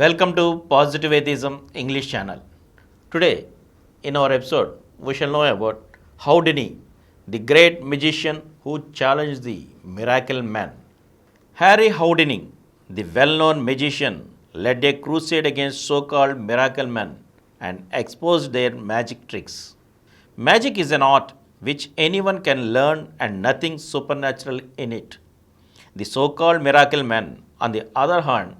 Welcome to Positive Atheism English channel. Today, in our episode, we shall know about HOUDINI, the great magician who challenged the miracle man. Harry Houdini, the well-known magician, led a crusade against so-called miracle men and exposed their magic tricks. Magic is an art which anyone can learn and nothing supernatural in it. The so-called miracle men, on the other hand,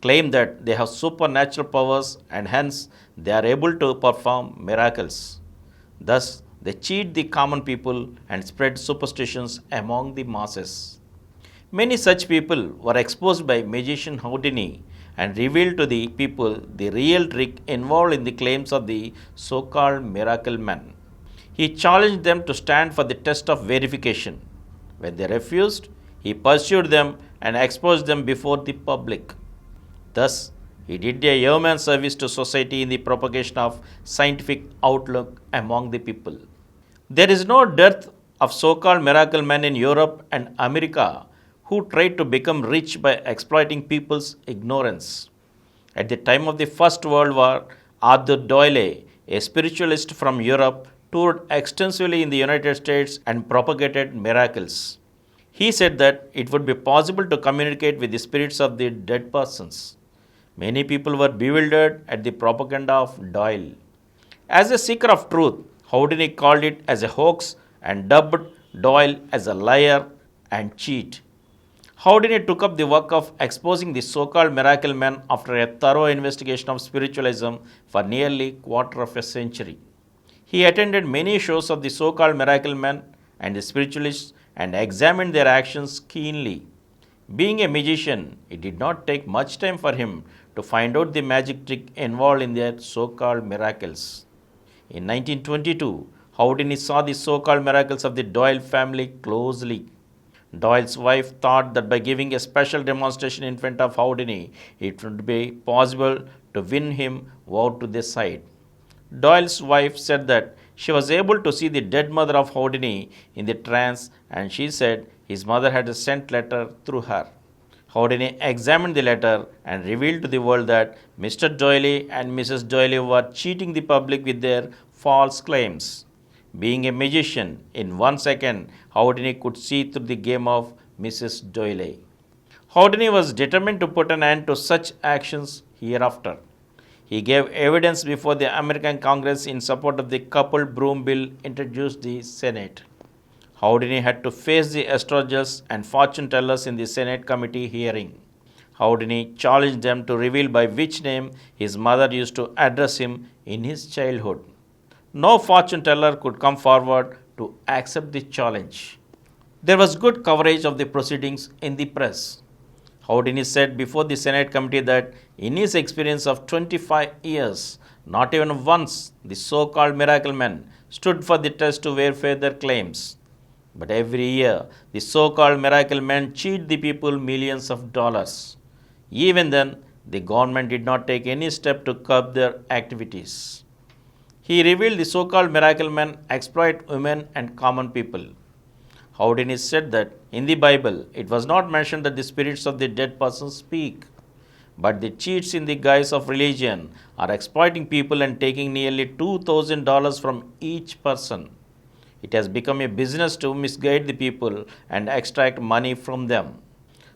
claim that they have supernatural powers and hence they are able to perform miracles. Thus, they cheat the common people and spread superstitions among the masses. Many such people were exposed by magician Houdini and revealed to the people the real trick involved in the claims of the so-called miracle men. He challenged them to stand for the test of verification. When they refused, he pursued them and exposed them before the public. Thus, he did a yeoman's service to society in the propagation of scientific outlook among the people. There is no dearth of so-called miracle men in Europe and America who tried to become rich by exploiting people's ignorance. At the time of the First World War, Arthur Doyle, a spiritualist from Europe, toured extensively in the United States and propagated miracles. He said that it would be possible to communicate with the spirits of the dead persons. Many people were bewildered at the propaganda of Doyle. As a seeker of truth, Houdini called it as a hoax and dubbed Doyle as a liar and cheat. Houdini took up the work of exposing the so-called miracle men after a thorough investigation of spiritualism for nearly a quarter of a century. He attended many shows of the so-called miracle men and the spiritualists and examined their actions keenly. Being a magician, it did not take much time for him to find out the magic trick involved in their so-called miracles. In 1922, Houdini saw the so-called miracles of the Doyle family closely. Doyle's wife thought that by giving a special demonstration in front of Houdini, it would be possible to win him over to their side. Doyle's wife said that she was able to see the dead mother of Houdini in the trance, and she said his mother had sent letter through her. Houdini examined the letter and revealed to the world that Mr. Doyle and Mrs. Doyle were cheating the public with their false claims. Being a magician, in 1 second, Houdini could see through the game of Mrs. Doyle. Houdini was determined to put an end to such actions hereafter. He gave evidence before the American Congress in support of the coupled broom bill introduced the Senate. Houdini had to face the astrologers and fortune tellers in the Senate committee hearing. Houdini challenged them to reveal by which name his mother used to address him in his childhood. No fortune teller could come forward to accept the challenge. There was good coverage of the proceedings in the press. Houdini said before the Senate committee that in his experience of 25 years, not even once the so-called miracle men stood for the test to verify their claims. But every year, the so-called miracle men cheat the people millions of dollars. Even then, the government did not take any step to curb their activities. He revealed the so-called miracle men exploit women and common people. Houdini said that in the Bible, it was not mentioned that the spirits of the dead persons speak, but the cheats in the guise of religion are exploiting people and taking nearly $2,000 from each person. It has become a business to misguide the people and extract money from them.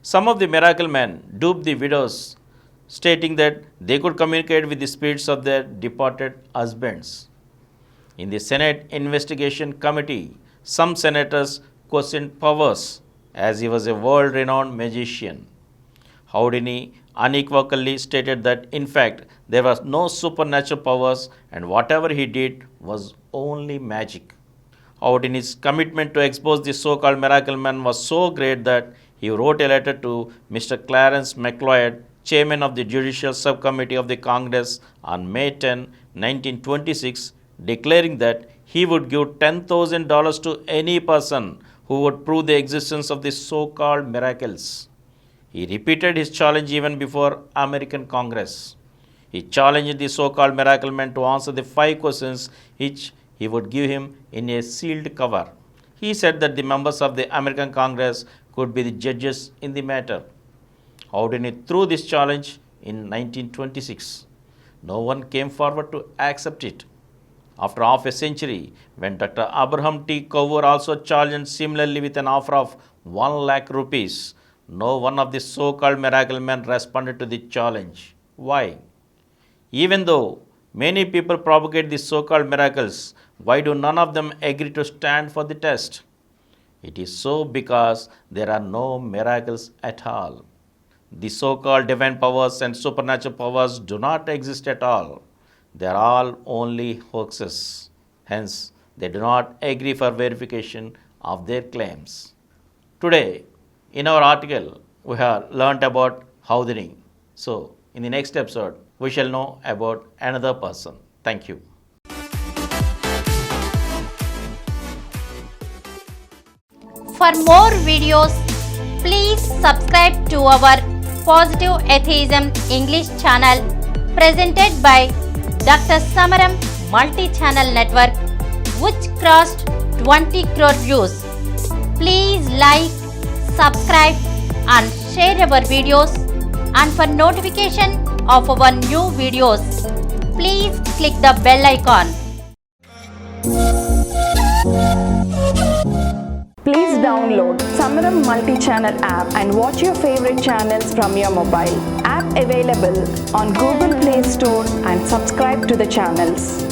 Some of the miracle men duped the widows, stating that they could communicate with the spirits of their departed husbands. In the Senate Investigation Committee, some senators questioned Powers, as he was a world-renowned magician. Houdini unequivocally stated that in fact there was no supernatural powers and whatever he did was only magic. Houdini's commitment to expose the so-called miracle man was so great that he wrote a letter to Mr. Clarence McLeod, chairman of the Judicial Subcommittee of the Congress, on May 10, 1926, declaring that he would give $10,000 to any person who would prove the existence of the so-called miracles. He repeated his challenge even before American Congress. He challenged the so-called miracle man to answer the 5 questions which he would give him in a sealed cover. He said that the members of the American Congress could be the judges in the matter. Houdini threw this challenge in 1926. No one came forward to accept it. After half a century, when Dr. Abraham T. Cover also challenged similarly with an offer of 1 lakh rupees, no one of the so-called miracle men responded to the challenge. Why? Even though many people propagate these so-called miracles, why do none of them agree to stand for the test? It is so because there are no miracles at all. The so-called divine powers and supernatural powers do not exist at all. They are all only hoaxes. Hence, they do not agree for verification of their claims. Today, in our article, we have learnt about HOUDINI. So, in the next episode, we shall know about another person. Thank you. For more videos, please subscribe to our Positive Atheism English channel presented by Dr. Samaram Multi-Channel Network, which crossed 20 crore views. Please like, subscribe and share our videos, and for notification of our new videos, please click the bell icon. Please download Samaram Multi-Channel app and watch your favorite channels from your mobile. App available on Google Play Store and subscribe to the channels.